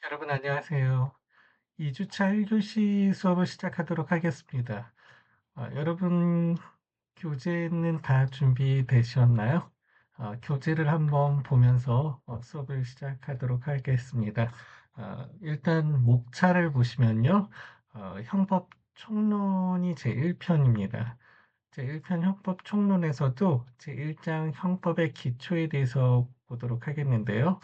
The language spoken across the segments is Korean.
여러분 안녕하세요. 2주차 1교시 수업을 시작하도록 하겠습니다. 여러분 교재는 다 준비되셨나요? 교재를 한번 보면서 수업을 시작하도록 하겠습니다. 일단 목차를 보시면요. 형법 총론이 제1편입니다. 제1편 형법 총론에서도 제1장 형법의 기초에 대해서 보도록 하겠는데요.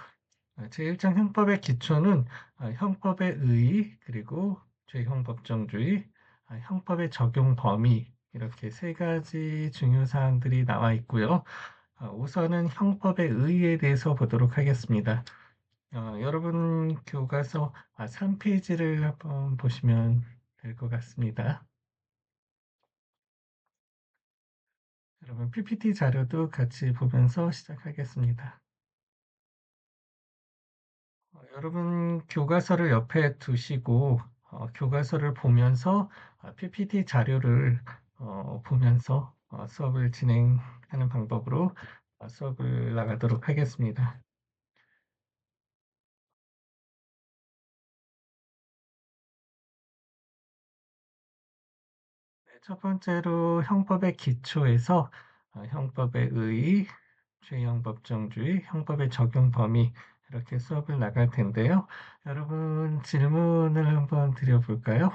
제1장 형법의 기초는 형법의 의의, 그리고 죄형법정주의, 형법의 적용 범위 이렇게 세 가지 중요 사항들이 나와 있고요. 우선은 형법의 의의에 대해서 보도록 하겠습니다. 여러분 교과서 3페이지를 한번 보시면 될 것 같습니다. 여러분 PPT 자료도 같이 보면서 시작하겠습니다. 여러분 교과서를 옆에 두시고 교과서를 보면서 PPT 자료를 보면서 수업을 진행하는 방법으로 수업을 나가도록 하겠습니다. 네, 첫 번째로 형법의 기초에서 형법의 의의, 죄형법정주의, 형법의 적용 범위 이렇게 수업을 나갈 텐데요. 여러분 질문을 한번 드려볼까요?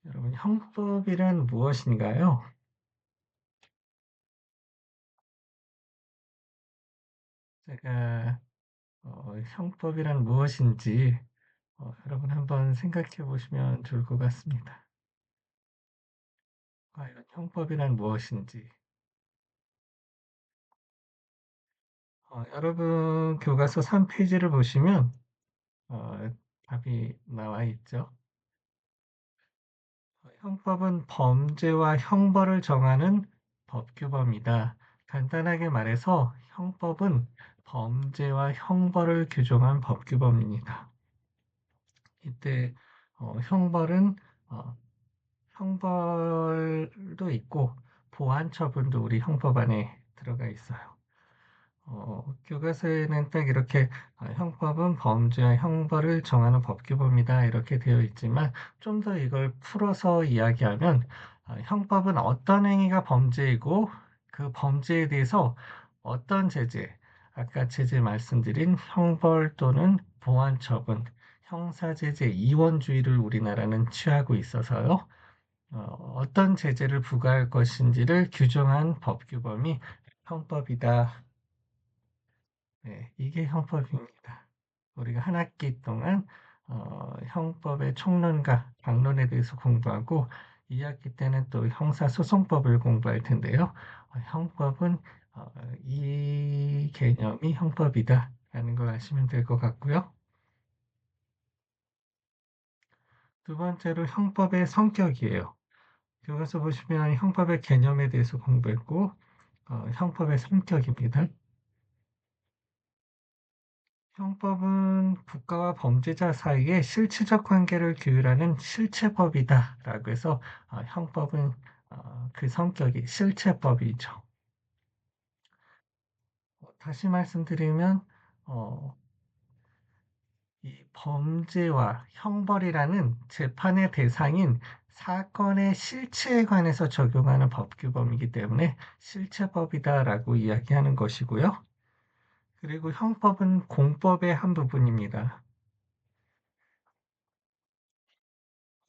여러분 형법이란 무엇인가요? 제가 형법이란 무엇인지 여러분 한번 생각해 보시면 좋을 것 같습니다. 과연 형법이란 무엇인지. 여러분 교과서 3페이지를 보시면 어, 답이 나와 있죠. 형법은 범죄와 형벌을 정하는 법규범이다. 간단하게 말해서 형법은 범죄와 형벌을 규정한 법규범입니다. 이때 형벌은 어, 형벌도 있고 보안 처분도 우리 형법 안에 들어가 있어요. 교과서에는 딱 이렇게 형법은 범죄와 형벌을 정하는 법규범이다 이렇게 되어 있지만 좀 더 이걸 풀어서 이야기하면 형법은 어떤 행위가 범죄이고 그 범죄에 대해서 어떤 제재, 아까 제재 말씀드린 형벌 또는 보안 처분, 형사제재 이원주의를 우리나라는 취하고 있어서요. 어떤 제재를 부과할 것인지를 규정한 법규범이 형법이다. 네, 이게 형법입니다. 우리가 한 학기 동안 형법의 총론과 강론에 대해서 공부하고 2학기 때는 또 형사소송법을 공부할 텐데요. 형법은 어, 이 개념이 형법이다라는 걸 아시면 될 것 같고요. 두 번째로 형법의 성격이에요. 교과서 보시면 형법의 개념에 대해서 공부했고 형법의 성격입니다. 형법은 국가와 범죄자 사이의 실체적 관계를 규율하는 실체법이다라고 해서 형법은 그 성격이 실체법이죠. 다시 말씀드리면 어, 이 범죄와 형벌이라는 재판의 대상인 사건의 실체에 관해서 적용하는 법규범이기 때문에 실체법이다라고 이야기하는 것이고요. 그리고 형법은 공법의 한 부분입니다.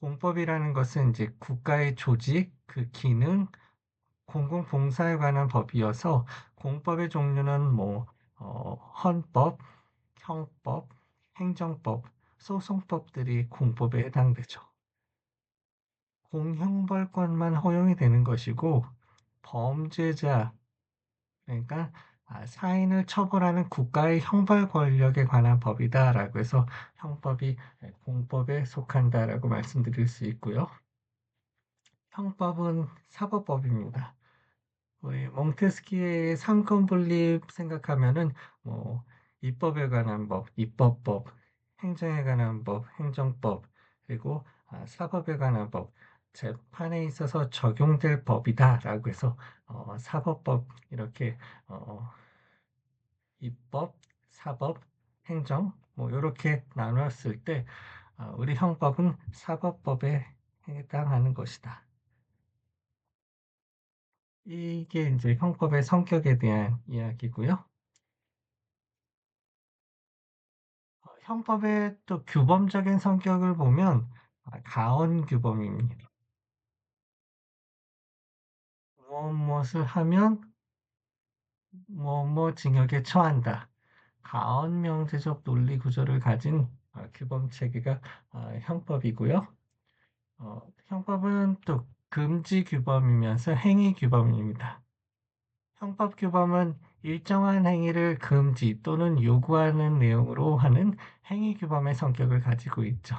공법이라는 것은 이제 국가의 조직, 그 기능, 공공봉사에 관한 법이어서 공법의 종류는 뭐 헌법, 형법, 행정법, 소송법들이 공법에 해당되죠. 공형벌권만 허용이 되는 것이고 범죄자, 그러니까 사인을 처벌하는 국가의 형벌 권력에 관한 법이다라고 해서 형법이 공법에 속한다라고 말씀드릴 수 있고요. 형법은 사법법입니다. 우리 몽테스키의 상권 분립 생각하면은 뭐 입법에 관한 법, 입법법, 행정에 관한 법, 행정법, 그리고 사법에 관한 법, 재판에 있어서 적용될 법이다라고 해서 사법법 이렇게 입법, 사법, 행정 뭐 요렇게 나눴을 때 우리 형법은 사법법에 해당하는 것이다. 이게 인제 형법의 성격에 대한 이야기고요. 형법의 또 규범적인 성격을 보면 가언규범입니다. 무엇을 하면 징역에 처한다. 가언명제적 논리 구조를 가진 규범 체계가 형법이고요. 형법은 또 금지 규범이면서 행위 규범입니다. 형법 규범은 일정한 행위를 금지 또는 요구하는 내용으로 하는 행위 규범의 성격을 가지고 있죠.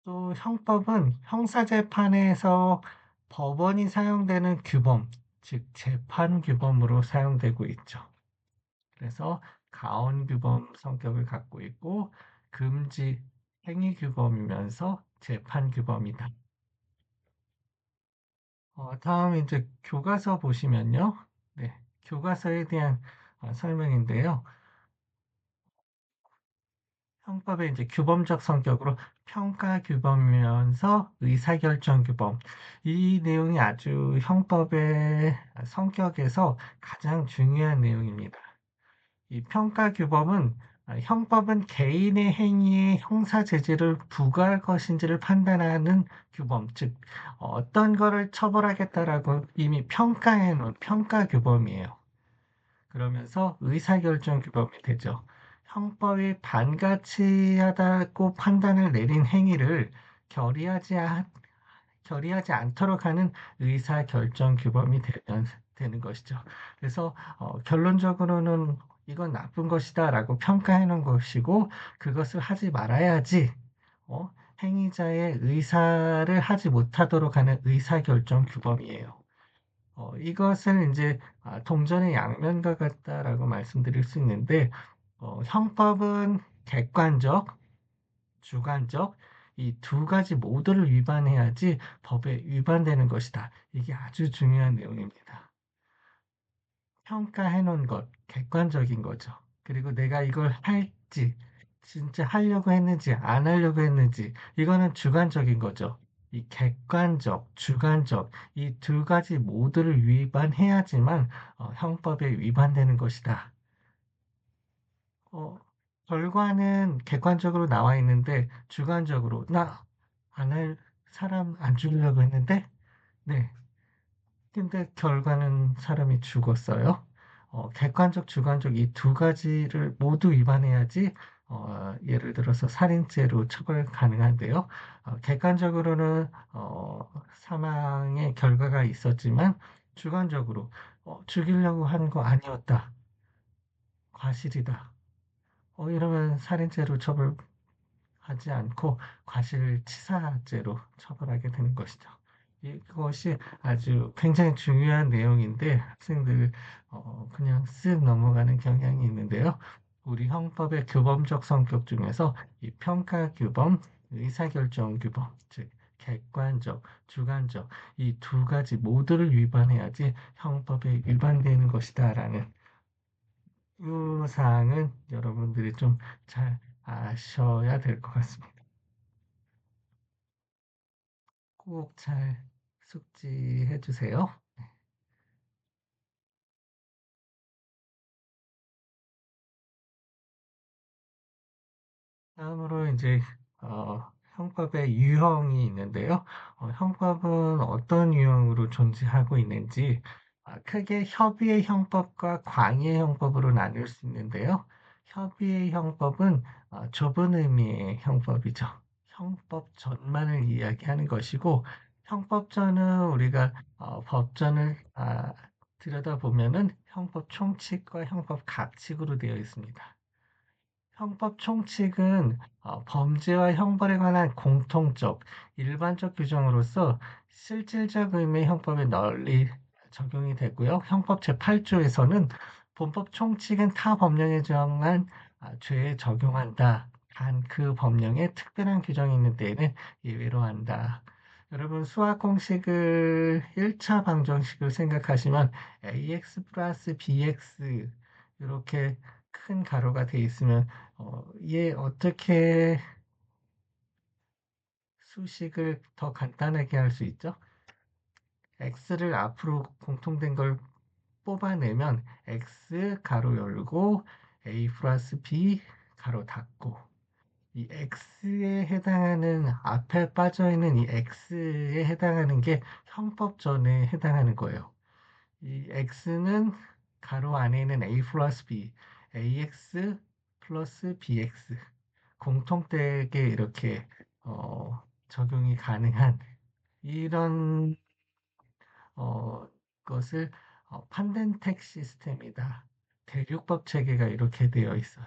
또 형법은 형사재판에서 법원이 사용되는 규범, 즉 재판 규범으로 사용되고 있죠. 그래서 가언 규범 성격을 갖고 있고 금지 행위 규범이면서 재판 규범이다. 다음 이제 교과서 보시면요. 네, 교과서에 대한 설명인데요. 형법의 이제 규범적 성격으로 평가 규범이면서 의사결정 규범. 이 내용이 아주 형법의 성격에서 가장 중요한 내용입니다. 이 평가 규범은 형법은 개인의 행위에 형사 제재를 부과할 것인지를 판단하는 규범, 즉 어떤 거를 처벌하겠다라고 이미 평가해 놓은 평가 규범이에요. 그러면서 의사결정 규범이 되죠. 형법이 반가치하다고 판단을 내린 행위를 결의하지, 결의하지 않도록 하는 의사결정 규범이 되는 것이죠. 그래서 결론적으로는 이건 나쁜 것이다라고 평가해 놓은 것이고 그것을 하지 말아야지 어, 행위자의 의사를 하지 못하도록 하는 의사결정 규범이에요. 이것을 이제 동전의 양면과 같다라고 말씀드릴 수 있는데 형법은 객관적, 주관적 이 두 가지 모두를 위반해야지 법에 위반되는 것이다. 이게 아주 중요한 내용입니다. 평가해 놓은 것, 객관적인 거죠. 그리고 내가 이걸 할지, 진짜 하려고 했는지, 안 하려고 했는지, 이거는 주관적인 거죠. 이 객관적, 주관적, 이 두 가지 모두를 위반해야지만 형법에 위반되는 것이다. 어, 결과는 객관적으로 나와 있는데, 주관적으로, 나 안 할 사람 안 죽이려고 했는데, 네. 근데 결과는 사람이 죽었어요. 객관적, 주관적 이 두 가지를 모두 위반해야지 예를 들어서 살인죄로 처벌 가능한데요. 객관적으로는 사망의 결과가 있었지만 주관적으로 죽이려고 하는 거 아니었다. 과실이다. 이러면 살인죄로 처벌하지 않고 과실치사죄로 처벌하게 되는 것이죠. 이것이 아주 굉장히 중요한 내용인데 학생들 그냥 쓱 넘어가는 경향이 있는데요. 우리 형법의 규범적 성격 중에서 이 평가 규범, 의사결정 규범, 즉 객관적, 주관적 이 두 가지 모두를 위반해야지 형법에 위반되는 것이다라는 이 사항은 여러분들이 좀 잘 아셔야 될 것 같습니다. 꼭 잘 숙지해 주세요. 다음으로 이제 형법의 유형이 있는데요. 형법은 어떤 유형으로 존재하고 있는지 크게 협의의 형법과 광의의 형법으로 나눌 수 있는데요. 협의의 형법은 좁은 의미의 형법이죠. 형법전만을 이야기하는 것이고 형법전은 우리가 법전을 들여다보면은 형법 총칙과 형법 갑칙으로 되어 있습니다. 형법 총칙은 범죄와 형벌에 관한 공통적, 일반적 규정으로서 실질적 의미의 형법에 널리 적용이 되고요. 형법 제8조에서는 본법 총칙은 타 법령에 정한 죄에 적용한다. 단 그 법령에 특별한 규정이 있는 때에는 예외로 한다. 여러분 수학 공식을 1차 방정식을 생각하시면 ax 플러스 bx 이렇게 큰 가로가 돼 있으면 얘 어떻게 수식을 더 간단하게 할 수 있죠? x를 앞으로 공통된 걸 뽑아내면 x 가로 열고 a 플러스 b 가로 닫고, 이 x에 해당하는 앞에 빠져 있는 이 x에 해당하는 게 형법전에 해당하는 거예요. 이 x는 가로 안에 있는 a 플러스 b, ax 플러스 bx 공통되게 이렇게 적용이 가능한 이런 것을 판덴텍 시스템이다. 대륙법 체계가 이렇게 되어 있어요.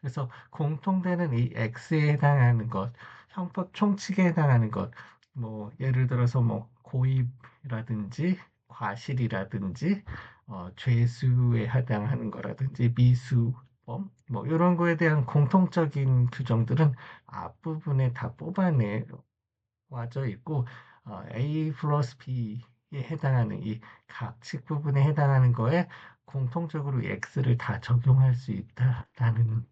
그래서 공통되는 이 X에 해당하는 것, 형법 총칙에 해당하는 것, 뭐 예를 들어서 뭐 고의라든지 과실이라든지 죄수에 해당하는 거라든지 미수범 뭐 이런 거에 대한 공통적인 규정들은 앞부분에 다 뽑아내 와져 있고 A 플러스 B에 해당하는 이 각칙 부분에 해당하는 거에 공통적으로 X를 다 적용할 수 있다라는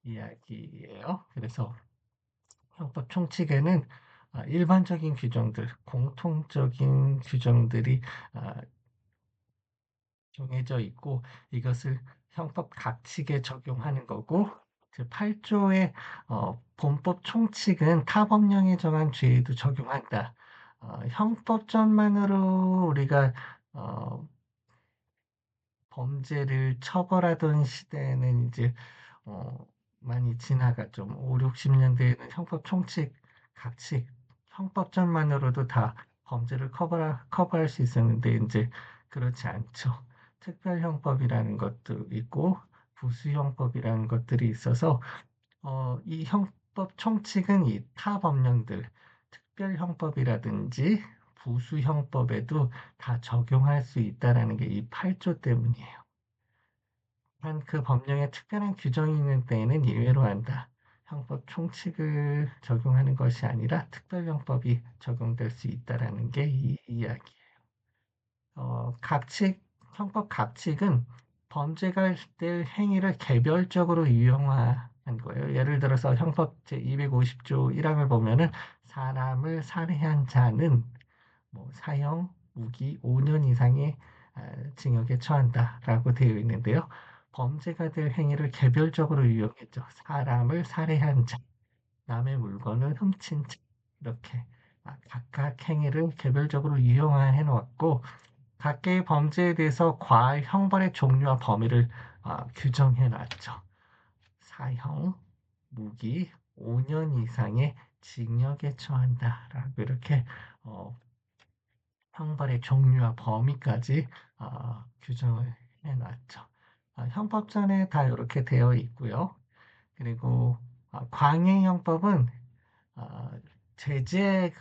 이야기예요. 그래서 형법 총칙에는 일반적인 규정들, 공통적인 규정들이 아, 정해져 있고 이것을 형법 각칙에 적용하는 거고, 제8조의 본법 총칙은 타법령에 정한 죄에도 적용한다. 형법전만으로 우리가 어, 범죄를 처벌하던 시대는 이제 어, 많이 지나갔죠. 5, 60년대에는 형법 총칙, 각칙, 형법전만으로도 다 범죄를 커버할 수 있었는데 이제 그렇지 않죠. 특별형법이라는 것도 있고 부수형법이라는 것들이 있어서 이 형법 총칙은 이 타법령들, 특별형법이라든지 부수형법에도 다 적용할 수 있다라는 게 이 8조 때문이에요. 한 그 법령에 특별한 규정이 있는 때에는 예외로 한다. 형법 총칙을 적용하는 것이 아니라 특별형법이 적용될 수 있다라는 게 이 이야기예요. 각칙, 형법 각칙은 범죄가 될 행위를 개별적으로 유형화한 거예요. 예를 들어서 형법 제250조 1항을 보면은 사람을 살해한 자는 뭐 사형, 무기 5년 이상의 징역에 처한다라고 되어 있는데요. 범죄가 될 행위를 개별적으로 유형했죠. 사람을 살해한 자, 남의 물건을 훔친 자, 이렇게 각각 행위를 개별적으로 유형화해 놓았고, 각계의 범죄에 대해서 과할 형벌의 종류와 범위를 규정해 놨죠. 사형, 무기 5년 이상의 징역에 처한다라고 이렇게 어, 형벌의 종류와 범위까지 규정을 해놨죠. 형법전에 다 이렇게 되어 있고요. 그리고 광해형법은 어, 제재를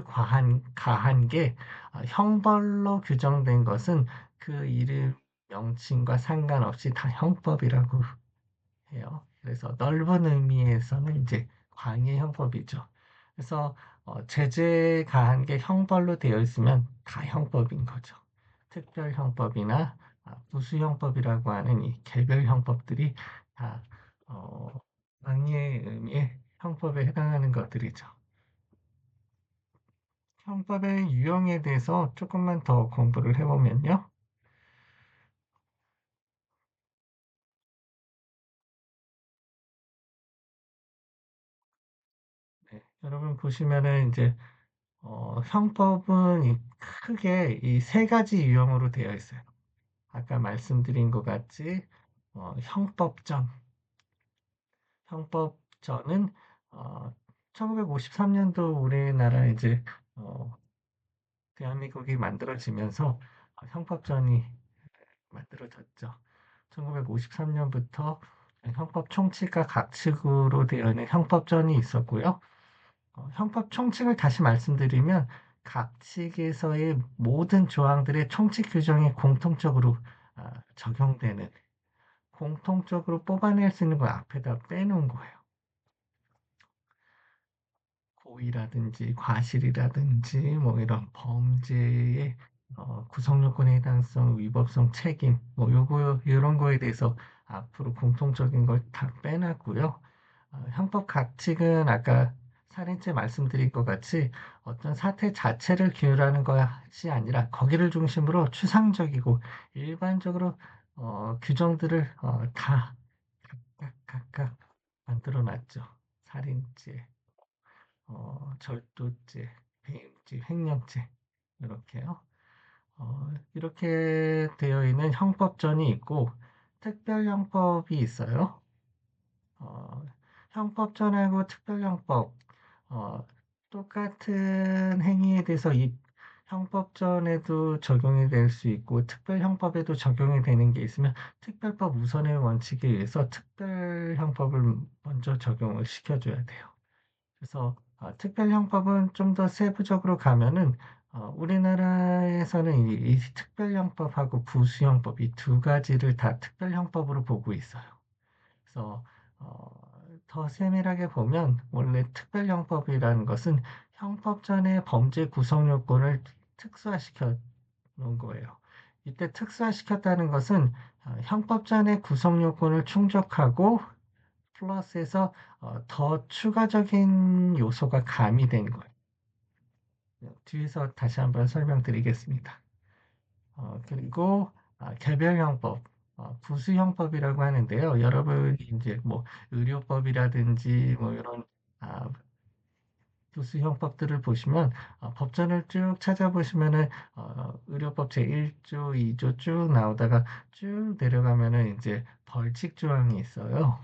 가한 게 형벌로 규정된 것은 그 이름 명칭과 상관없이 다 형법이라고 해요. 그래서 넓은 의미에서는 이제 광해 형법이죠. 그래서 제재 가한 게 형벌로 되어 있으면 다 형법인 거죠. 특별 형법이나 부수 형법이라고 하는 이 개별 형법들이 다 광해의 의미의 형법에 해당하는 것들이죠. 형법의 유형에 대해서 조금만 더 공부를 해보면요. 네, 여러분 보시면은 이제 형법은 크게 이 세 가지 유형으로 되어 있어요. 아까 말씀드린 것 같이 형법전, 형법전은 1953년도 우리나라 이제 어, 대한민국이 만들어지면서 형법전이 만들어졌죠. 1953년부터 형법 총칙과 각칙으로 되어 있는 형법전이 있었고요. 형법 총칙을 다시 말씀드리면 각칙에서의 모든 조항들의 총칙 규정에 공통적으로 적용되는, 공통적으로 뽑아낼 수 있는 걸 앞에다 빼놓은 거예요. 고의라든지 과실이라든지 뭐 이런 범죄의 구성 요건의 해당성, 위법성, 책임 뭐 요거 이런 거에 대해서 앞으로 공통적인 걸 다 빼놨고요. 형법 가칙은 아까 살인죄 말씀드린 것 같이 어떤 사태 자체를 규율하는 것이 아니라 거기를 중심으로 추상적이고 일반적으로 규정들을 다 각각 만들어 놨죠. 살인죄, 절도죄, 배임죄, 횡령죄 이렇게요. 이렇게 되어 있는 형법전이 있고 특별형법이 있어요. 어, 형법전하고 특별형법, 어, 똑같은 행위에 대해서 이 형법전에도 적용이 될 수 있고 특별형법에도 적용이 되는 게 있으면 특별법 우선의 원칙에 의해서 특별형법을 먼저 적용을 시켜줘야 돼요. 그래서 특별형법은 좀 더 세부적으로 가면은 우리나라에서는 이 특별형법하고 부수형법 이 두 가지를 다 특별형법으로 보고 있어요. 그래서 어, 더 세밀하게 보면 원래 특별형법이라는 것은 형법전의 범죄 구성 요건을 특수화시켜 놓은 거예요. 이때 특수화시켰다는 것은 형법전의 구성 요건을 충족하고 플러스해서 더 추가적인 요소가 가미된 거예요. 뒤에서 다시 한번 설명드리겠습니다. 그리고 개별형법, 부수형법이라고 하는데요. 여러분이 이제 뭐 의료법이라든지 뭐 이런 아, 부수형법들을 보시면 법전을 쭉 찾아보시면은 의료법 제1조, 2조 쭉 나오다가 쭉 내려가면은 이제 벌칙 조항이 있어요.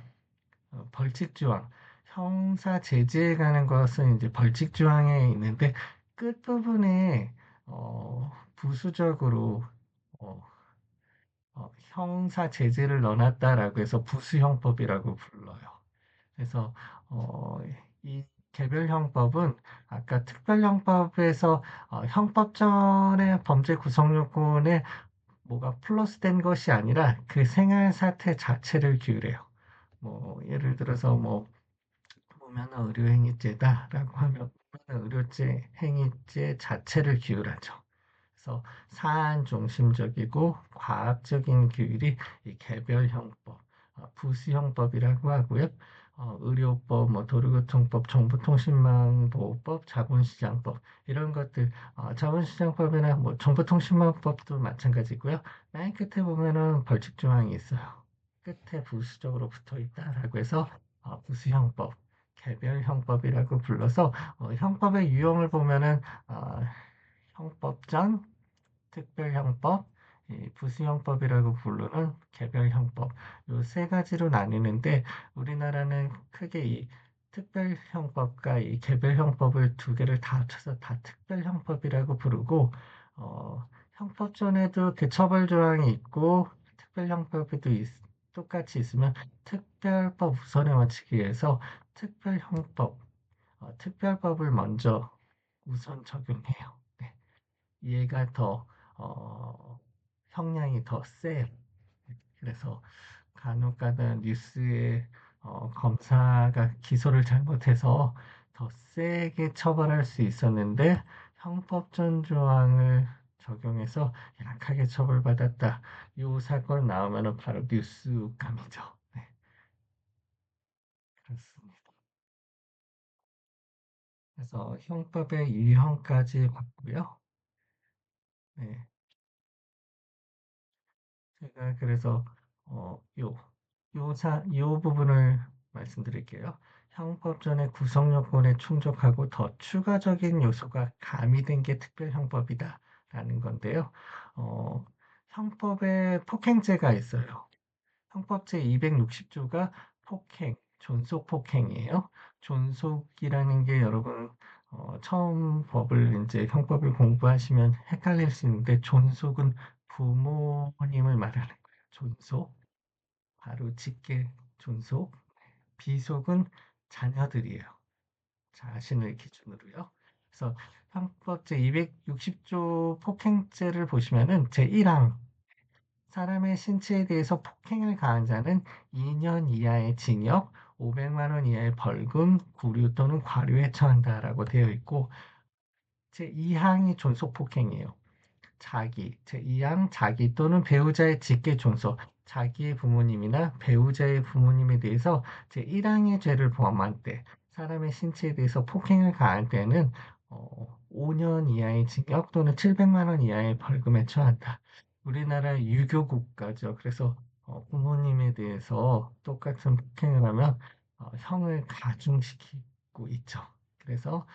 벌칙 조항. 형사 제재에 관한 것은 이제 벌칙 조항에 있는데 끝부분에 부수적으로 어, 형사 제재를 넣어놨다라고 해서 부수형법이라고 불러요. 그래서 어, 이 개별형법은 아까 특별형법에서 형법전의 범죄 구성 요건에 뭐가 플러스된 것이 아니라 그 생활 사태 자체를 규율해요. 뭐 예를 들어서 뭐 무면허 의료행위죄다라고 하면 무면허 의료죄 행위죄 자체를 규율하죠. 그래서 사안 중심적이고 과학적인 규율이 이 개별형법, 부수형법이라고 하고요. 의료법, 뭐 도로교통법, 정보통신망보호법, 자본시장법 이런 것들, 자본시장법이나 뭐 정보통신망법도 마찬가지고요. 맨 끝에 보면은 벌칙 조항이 있어요. 끝에 부수적으로 붙어 있다라고 해서 부수형법, 개별형법이라고 불러서 형법의 유형을 보면은 형법전, 특별형법, 이 부수형법이라고 부르는 개별형법 요 세 가지로 나뉘는데 우리나라는 크게 이 특별형법과 이 개별형법을 두 개를 다 합쳐서 다 특별형법이라고 부르고 형법전에도 개처벌 조항이 있고 특별형법에도 똑같이 있으면 특별법 우선의 원칙에 의해서 특별형법, 특별법을 먼저 우선 적용해요. 네. 얘가 더 형량이 더 세요. 그래서 간혹가다 뉴스에 검사가 기소를 잘못해서 더 세게 처벌할 수 있었는데 형법전 조항을 적용해서 약하게 처벌받았다. 요 사건 나오면은 바로 뉴스감이죠. 네, 그렇습니다. 그래서 형법의 유형까지 봤고요. 네. 제가 그래서 요 부분을 말씀드릴게요. 형법전의 구성 요건에 충족하고 더 추가적인 요소가 가미된 게 특별형법이다라는 건데요. 어, 형법에 폭행죄가 있어요. 형법 제260조가 폭행, 존속 폭행이에요. 존속이라는 게 여러분 처음 법을 이제 형법을 공부하시면 헷갈릴 수 있는데 존속은 부모님을 말하는 거예요. 존속, 바로 직계 존속, 비속은 자녀들이에요. 자신을 기준으로요. 그래서 형법 제260조 폭행죄를 보시면은 제1항 사람의 신체에 대해서 폭행을 가한 자는 2년 이하의 징역, 500만 원 이하의 벌금, 구류 또는 과료에 처한다라고 되어 있고 제2항이 존속 폭행이에요. 제2항 자기 또는 배우자의 직계 존속. 자기의 부모님이나 배우자의 부모님에 대해서 제1항의 죄를 범한 때, 사람의 신체에 대해서 폭행을 가할 때는 5년 이하의 징역 또는 700만 원 이하의 벌금에 처한다. 우리나라 유교 국가죠. 그래서 부모님에 대해서 똑같은 폭행을 하면 형을 가중시키고 있죠. 그래서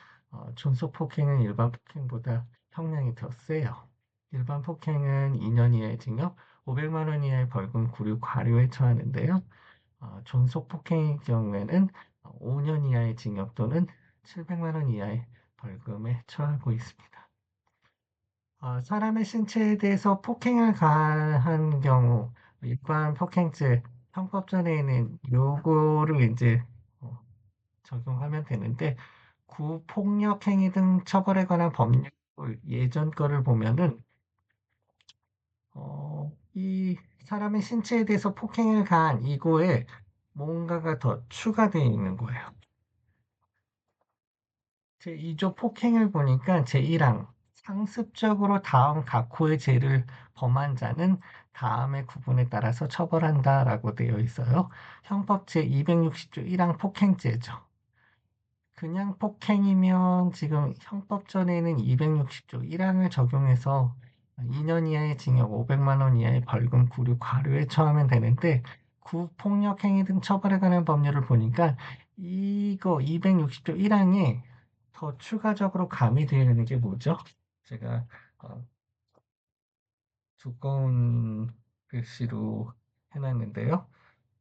존속 폭행은 일반 폭행보다 형량이 더 세요. 일반 폭행은 2년 이하의 징역, 500만 원 이하의 벌금, 구류, 과료에 처하는데요. 존속 폭행의 경우에는 5년 이하의 징역 또는 700만 원 이하의 벌금에 처하고 있습니다. 사람의 신체에 대해서 폭행을 가한 경우, 일반 폭행죄 형법전에는 요거를 이제 어, 적용하면 되는데, 구폭력 행위 등 처벌에 관한 법률 예전 거를 보면은 이 사람의 신체에 대해서 폭행을 가한 이거에 뭔가가 더 추가되어 있는 거예요. 제2조 폭행을 보니까 제1항 상습적으로 다음 각호의 죄를 범한 자는 다음의 구분에 따라서 처벌한다라고 되어 있어요. 형법 제260조 1항 폭행죄죠. 그냥 폭행이면 지금 형법전에는 260조 1항을 적용해서 2년 이하의 징역 500만 원 이하의 벌금, 구류, 과료에 처하면 되는데 구폭력 행위 등 처벌에 관한 법률을 보니까 이거 260조 1항에 더 추가적으로 가미되어 있는 게 뭐죠? 제가 어, 두꺼운 글씨로 해놨는데요.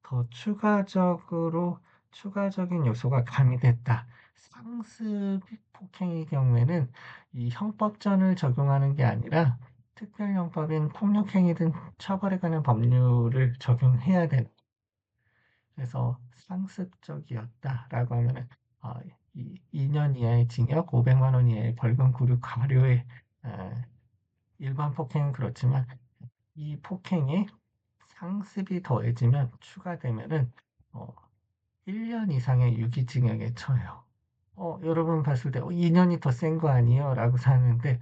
더 추가적인 요소가 가미됐다. 상습 폭행의 경우에는 이 형법전을 적용하는 게 아니라 특별형법인 폭력행위 등 처벌에 관한 법률을 적용해야 되는. 그래서 상습적이었다라고 하면은 어, 2년 이하의 징역, 500만 원 이하의 벌금, 구류, 과료의 어, 일반 폭행은 그렇지만 이 폭행에 상습이 더해지면 추가되면은 어, 1년 이상의 유기징역에 처해요. 여러분 봤을 때 2년이 더 센 거 아니에요? 라고 사는데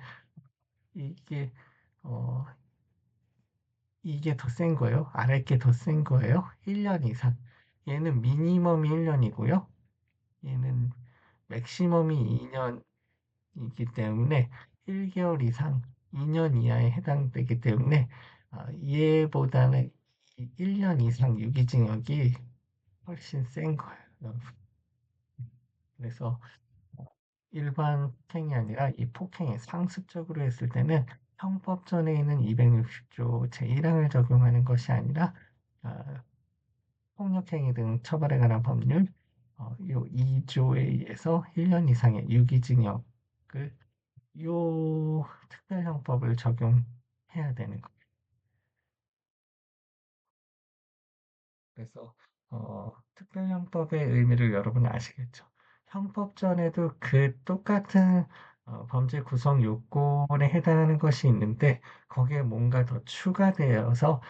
이게 어, 이게 더 센 거예요? 아래 게 더 센 거예요? 1년 이상. 얘는 미니멈이 1년이고요. 얘는 맥시멈이 2년이기 때문에 1개월 이상 2년 이하에 해당되기 때문에 얘보다는 1년 이상 유기징역이 훨씬 센 거예요. 여러분. 그래서 일반 폭행이 아니라 이 폭행이 상습적으로 했을 때는 형법전에 있는 260조 제1항을 적용하는 것이 아니라 어, 폭력행위 등 처벌에 관한 법률 요 2조에 의해서 1년 이상의 유기징역을 요 특별형법을 적용해야 되는 거예요. 그래서 특별형법의 의미를 여러분은 아시겠죠? 형법전에도 그 똑같은 범죄 구성 요건에 해당하는 것이 있는데 거기에 뭔가 더 추가되어서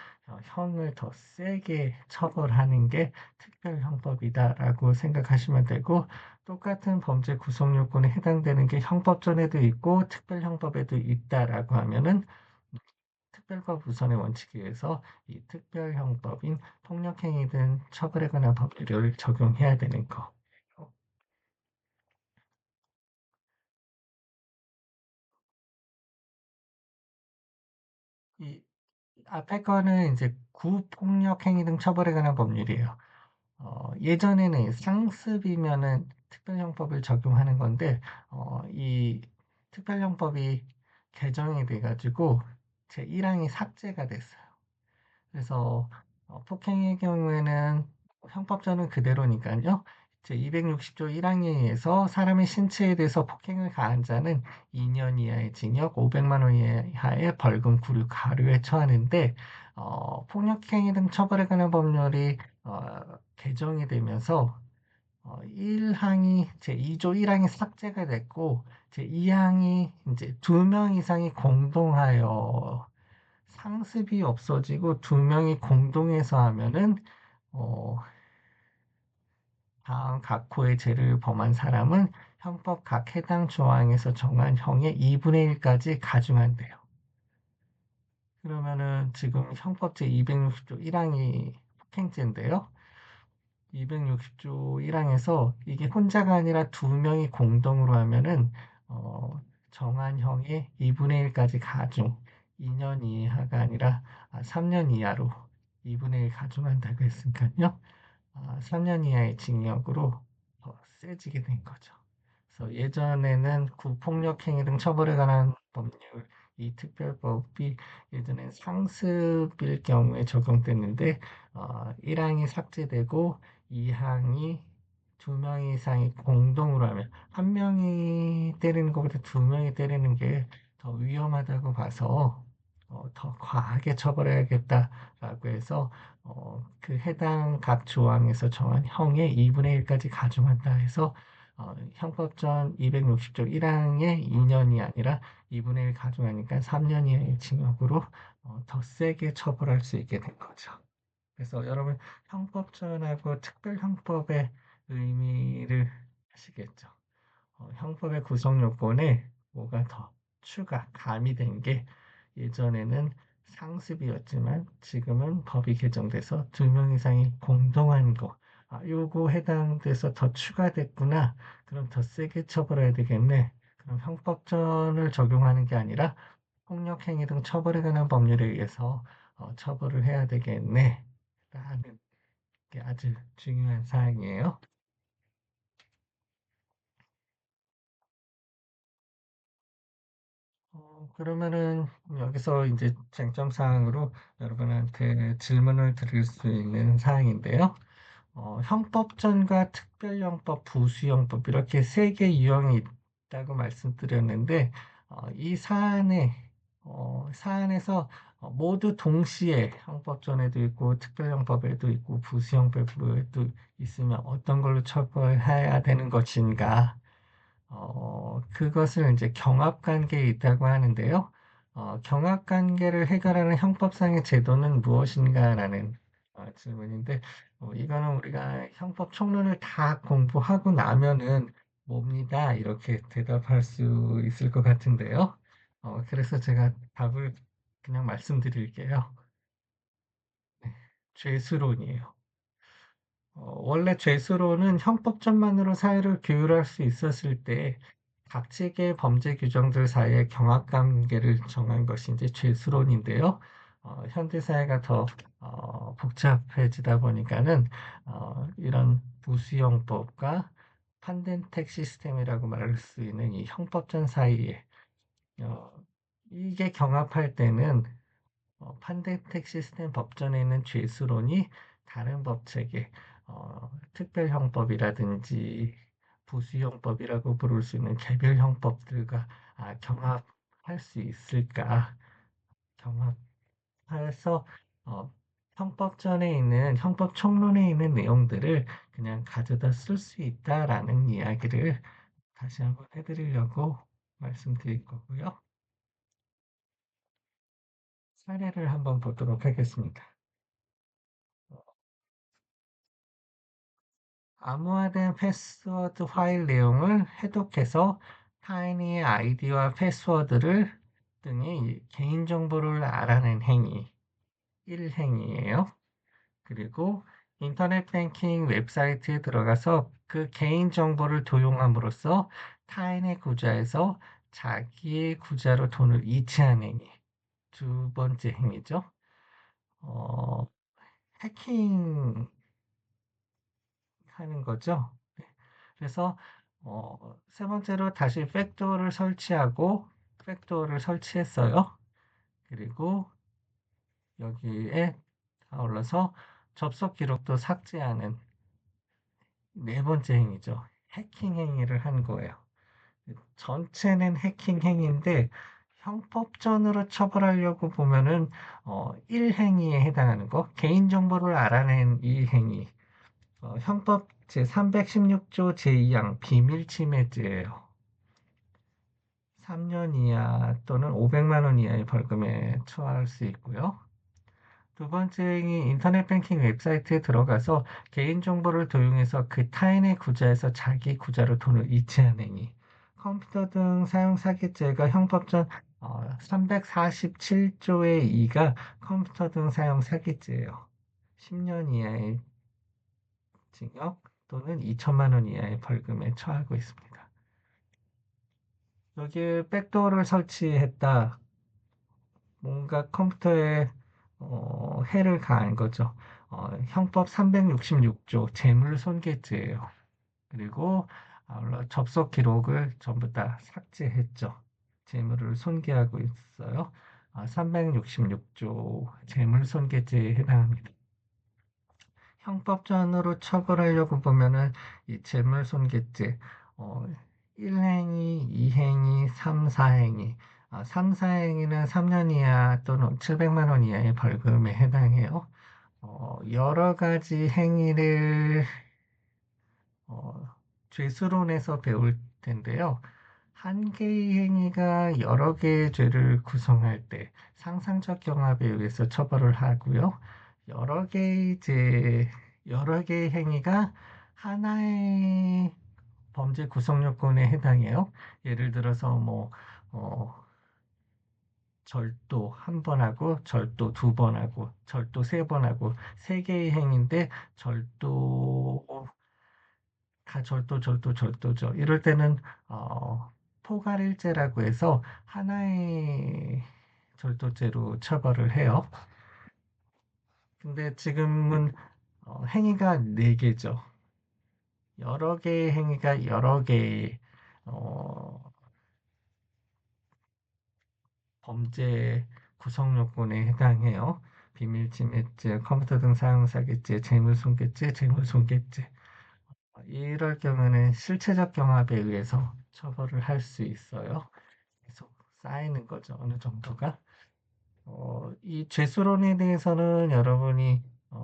형을 더 세게 처벌하는 게 특별형법이다라고 생각하시면 되고 똑같은 범죄 구성 요건에 해당되는 게 형법전에도 있고 특별형법에도 있다라고 하면은 특별법 우선의 원칙에 의해서 이 특별형법인 폭력행위 등 처벌에 관한 법률을 적용해야 되는 거. 이 앞에 거는 이제 구폭력행위 등 처벌에 관한 법률이에요. 예전에는 상습이면은 특별형법을 적용하는 건데, 이 특별형법이 개정이 돼가지고 제1항이 삭제가 됐어요. 그래서 폭행의 경우에는 형법전은 그대로니까요. 제 260조 1항에 의해서 사람의 신체에 대해서 폭행을 가한 자는 2년 이하의 징역, 500만 원 이하의 벌금, 구류, 가류에 처하는데 폭력행위 등 처벌에 관한 법률이 개정이 되면서 1항이 제 2조 1항이 삭제가 됐고 제 2항이 이제 2명 이상이 공동하여 상습이 없어지고 두 명이 공동해서 하면은 어, 다음 각 호의 죄를 범한 사람은 형법 각 해당 조항에서 정한 형의 2분의 1까지 가중한대요. 그러면은 지금 형법 제260조 1항이 폭행죄인데요. 260조 1항에서 이게 혼자가 아니라 두 명이 공동으로 하면은 정한형의 2분의 1까지 가중, 2년 이하가 아니라 3년 이하로 2분의 1 가중한다고 했으니까요. 3년 이하의 징역으로 더 세지게 된 거죠. 그래서 예전에는 구폭력 행위 등 처벌에 관한 법률, 이 특별법이 예전엔 상습일 경우에 적용됐는데 1항이 삭제되고 2항이 두 명 이상이 공동으로 하면 한 명이 때리는 것보다 두 명이 때리는 게 더 위험하다고 봐서 더 과하게 처벌해야겠다라고 해서 그 해당 각 조항에서 정한 형의 2분의 1까지 가중한다 해서 형법전 260조 1항의 2년이 아니라 2분의 1 가중하니까 3년 이하의 징역으로 더 세게 처벌할 수 있게 된 거죠. 그래서 여러분 형법전하고 특별형법의 의미를 아시겠죠? 형법의 구성 요건에 뭐가 더 추가, 가미된 게 예전에는 상습이었지만 지금은 법이 개정돼서 두 명 이상이 공동한 거. 요거 해당돼서 더 추가됐구나. 그럼 더 세게 처벌해야 되겠네. 그럼 형법전을 적용하는 게 아니라 폭력행위 등 처벌에 관한 법률에 의해서 처벌을 해야 되겠네. 라는 게 아주 중요한 사항이에요. 그러면은 여기서 이제 쟁점 사항으로 여러분한테 질문을 드릴 수 있는 사항인데요. 형법전과 특별형법, 부수형법 이렇게 세 개 유형이 있다고 말씀드렸는데 이 사안에서 모두 동시에 형법전에도 있고 특별형법에도 있고 부수형법에도 있으면 어떤 걸로 처벌해야 되는 것인가? 그것을 이제 경합관계에 있다고 하는데요. 경합관계를 해결하는 형법상의 제도는 무엇인가라는 질문인데, 이거는 우리가 형법 총론을 다 공부하고 나면은 뭡니다. 이렇게 대답할 수 있을 것 같은데요. 그래서 제가 답을 그냥 말씀드릴게요. 네, 죄수론이에요. 원래 죄수로는 형법전만으로 사회를 규율할 수 있었을 때 각칙의 범죄 규정들 사이의 경합관계를 정한 것이 이제 죄수론인데요. 현대 사회가 더 복잡해지다 보니까는 이런 부수형법과 판덴텍 시스템이라고 말할 수 있는 이 형법전 사이에 어, 이게 경합할 때는 판대택 시스템 법전에 있는 죄수론이 다른 법체계, 특별형법이라든지 부수형법이라고 부를 수 있는 개별형법들과 경합할 수 있을까? 경합해서 어, 형법전에 있는 형법 총론에 있는 내용들을 그냥 가져다 쓸 수 있다라는 이야기를 다시 한번 해드리려고 말씀드릴 거고요. 사례를 한번 보도록 하겠습니다. 암호화된 패스워드 파일 내용을 해독해서 타인의 아이디와 패스워드를 등의 개인정보를 알아낸 행위, 1행위예요. 그리고 인터넷 뱅킹 웹사이트에 들어가서 그 개인정보를 도용함으로써 타인의 구자에서 자기의 구자로 돈을 이체한 행위, 두 번째 행위죠. 어, 해킹하는 거죠. 그래서 세 번째로 다시 백도어를 설치했어요. 그리고 여기에 아울러서 접속 기록도 삭제하는 네 번째 행위죠. 해킹 행위를 한 거예요. 전체는 해킹 행위인데 형법전으로 처벌하려고 보면은 1행위에 해당하는 거, 개인정보를 알아낸 이 행위, 형법 제316조 제2항 비밀침해죄예요. 3년 이하 또는 500만 원 이하의 벌금에 처할 수 있고요. 두 번째는 인터넷 뱅킹 웹사이트에 들어가서 개인정보를 도용해서 그 타인의 구자에서 자기 구자로 돈을 이체한 행위. 컴퓨터 등 사용 사기죄가 형법전 347 조의 2가 컴퓨터 등 사용 사기죄예요. 10년 이하의 징역 또는 2천만 원 이하의 벌금에 처하고 있습니다. 여기에 백도어를 설치했다. 뭔가 컴퓨터에 해를 가한 거죠. 형법 366조 재물손괴죄예요. 그리고 접속 기록을 전부 다 삭제했죠. 재물을 손괴하고 있어요. 366조 재물손괴죄에 해당합니다. 형법전으로 처벌하려고 보면은 이 재물손괴죄, 어, 1행위, 2행위, 3, 4행위. 3, 4행위는 3년 이하 또는 700만 원 이하의 벌금에 해당해요. 여러 가지 행위를 어, 죄수론에서 배울 텐데요. 한 개의 행위가 여러 개의 죄를 구성할 때 상상적 경합에 의해서 처벌을 하고요. 여러 개의 죄, 여러 개의 행위가 하나의 범죄 구성 요건에 해당해요. 예를 들어서 어, 절도 한 번 하고, 절도 두 번 하고, 절도 세 번 하고, 세 개의 행위인데, 절도 다 절도죠. 이럴 때는 포괄일죄라고 해서 하나의 절도죄로 처벌을 해요. 근데 지금은 행위가 네 개죠. 여러 개의 행위가 여러 개의 어, 범죄 구성 요건에 해당해요. 비밀침해죄, 컴퓨터 등 사용 사기죄, 재물손괴죄, 재물손괴죄. 이럴 경우는 실체적 경합에 의해서 처벌을 할 수 있어요. 계속 쌓이는 거죠, 어느 정도가. 이 죄수론에 대해서는 여러분이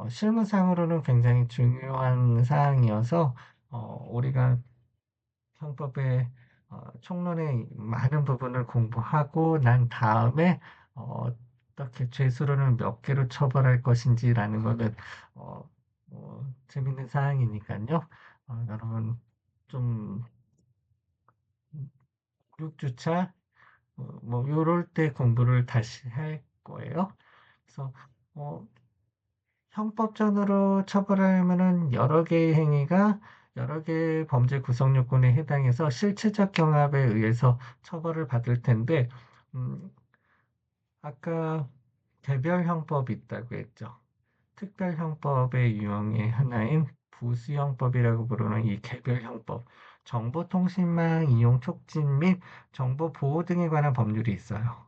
실무상으로는 굉장히 중요한 사항이어서 우리가 형법의 총론의 많은 부분을 공부하고 난 다음에 어떻게 죄수론을 몇 개로 처벌할 것인지라는 거는 재밌는 사항이니까요. 여러분 좀 6주차 뭐 요럴 때 공부를 다시 할 거예요. 그래서 어, 형법전으로 처벌하려면은 여러 개의 행위가 여러 개의 범죄 구성 요건에 해당해서 실체적 경합에 의해서 처벌을 받을 텐데 음, 아까 개별형법이 있다고 했죠. 특별형법의 유형의 하나인 부수형법이라고 부르는 이 개별형법, 정보통신망 이용 촉진 및 정보 보호 등에 관한 법률이 있어요.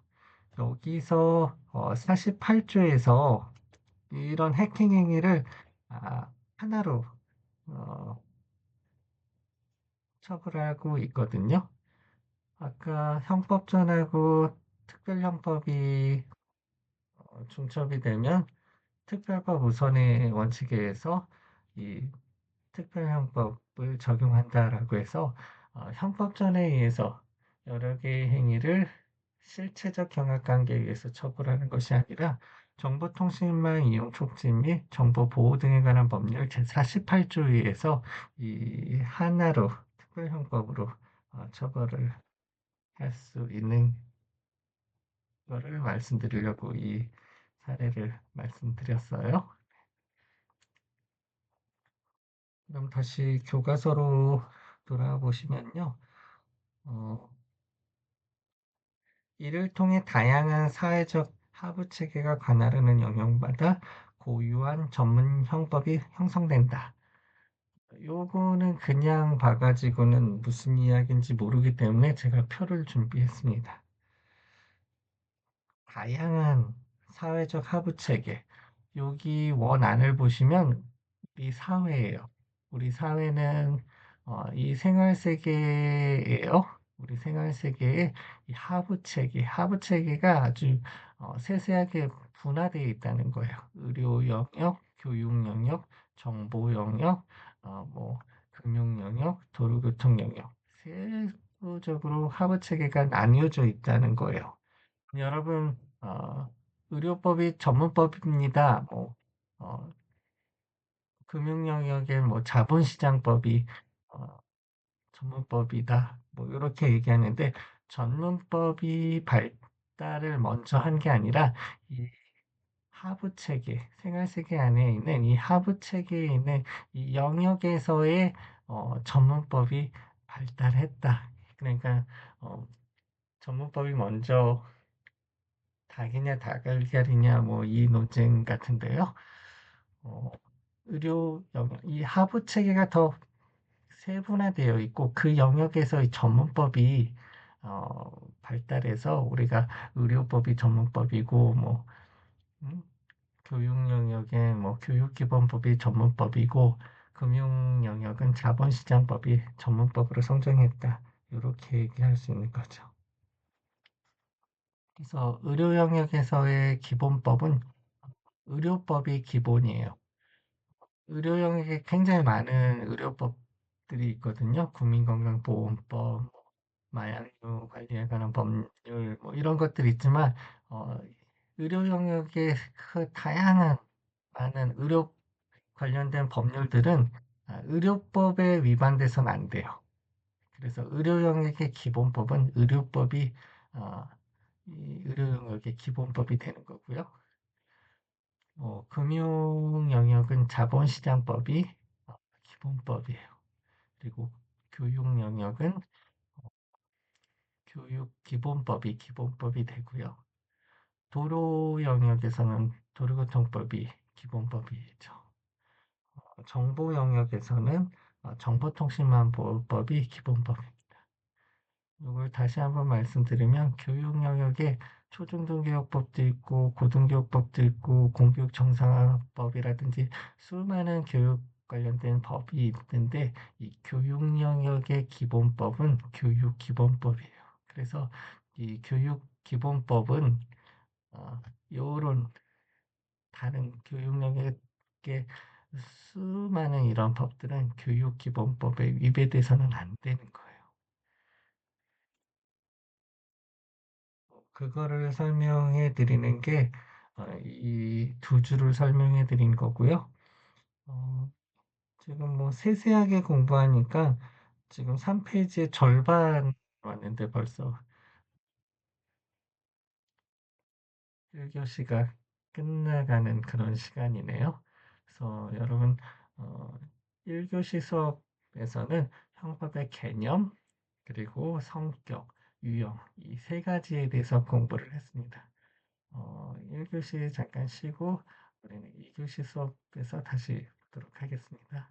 여기서 48조에서 이런 해킹 행위를 하나로 어, 처벌하고 있거든요. 아까 형법전하고 특별형법이 중첩이 되면 특별법 우선의 원칙에 의해서 이 특별형법을 적용한다라고 해서 형법전에 의해서 여러 개의 행위를 실체적 경합관계에 의해서 처벌하는 것이 아니라 정보통신망 이용 촉진 및 정보 보호 등에 관한 법률 제48조에 의해서 이 하나로 특별형법으로 처벌을 할 수 있는 거를 말씀드리려고 이 사례를 말씀드렸어요. 그럼 다시 교과서로 돌아와 보시면요. 어, 이를 통해 다양한 사회적 하부 체계가 관할하는 영역마다 고유한 전문 형법이 형성된다. 요거는 그냥 봐가지고는 무슨 이야기인지 모르기 때문에 제가 표를 준비했습니다. 다양한 사회적 하부 체계. 여기 원 안을 보시면 우리 사회예요. 우리 사회는 이 생활 세계예요. 우리 생활 세계의 이 하부 체계가 아주 세세하게 분화되어 있다는 거예요. 의료 영역, 교육 영역, 정보 영역, 뭐 금융 영역, 도로교통 영역. 세부적으로 하부 체계가 나뉘어져 있다는 거예요. 여러분, 의료법이 전문법입니다. 어, 금융 영역의 뭐 자본시장법이 어, 전문법이다. 뭐 이렇게 얘기하는데 전문법이 발달을 먼저 한 게 아니라 이 하부 체계, 생활 세계 안에 있는 이 하부 체계에 있는 이 영역에서의 전문법이 발달했다. 그러니까 어 전문법이 먼저 닭이냐 닭알갈이냐 뭐 이 논쟁 같은데요. 어 의료 영역 이 하부 체계가 더 세분화되어 있고 그 영역에서의 전문법이 어 발달해서 우리가 의료법이 전문법이고 뭐 음 교육 영역에 뭐 교육기본법이 전문법이고 금융 영역은 자본시장법이 전문법으로 성장했다. 요렇게 얘기할 수 있는 거죠. 그래서 의료 영역에서의 기본법은 의료법이 기본이에요. 의료 영역에 굉장히 많은 의료법들이 있거든요. 국민건강보험법, 마약류 관리에 관한 법률 뭐 이런 것들이 있지만 어 의료 영역의 그 다양한 많은 의료 관련된 법률들은 의료법에 위반돼서는 안 돼요. 그래서 의료 영역의 기본법은 의료법이 어 이 의료 영역의 기본법이 되는 거고요. 금융 영역은 자본시장법이 기본법이에요. 그리고 교육 영역은 교육기본법이 기본법이 되고요. 도로 영역에서는 도로교통법이 기본법이죠. 정보 영역에서는 정보통신망보호법이 기본법입니다. 이걸 다시 한번 말씀드리면 교육 영역에 초중등교육법도 있고 고등교육법도 있고 공교육 정상화법이라든지 수많은 교육 관련된 법이 있는데 이 교육 영역의 기본법은 교육기본법이에요. 그래서 이 교육기본법은 요런 다른 교육 영역의 수많은 이런 법들은 교육기본법에 위배돼서는 안 되는 거예요. 그거를 설명해 드리는 게 이 두 줄을 설명해 드린 거고요. 어 지금 뭐 세세하게 공부하니까 지금 3 페이지의 절반 왔는데 벌써 1 교시가 끝나가는 그런 시간이네요. 그래서 여러분 어 1 교시 수업에서는 형법의 개념 그리고 성격, 유형 이 세 가지에 대해서 공부를 했습니다. 1 교시 잠깐 쉬고 우리는 2 교시 수업에서 다시 보도록 하겠습니다.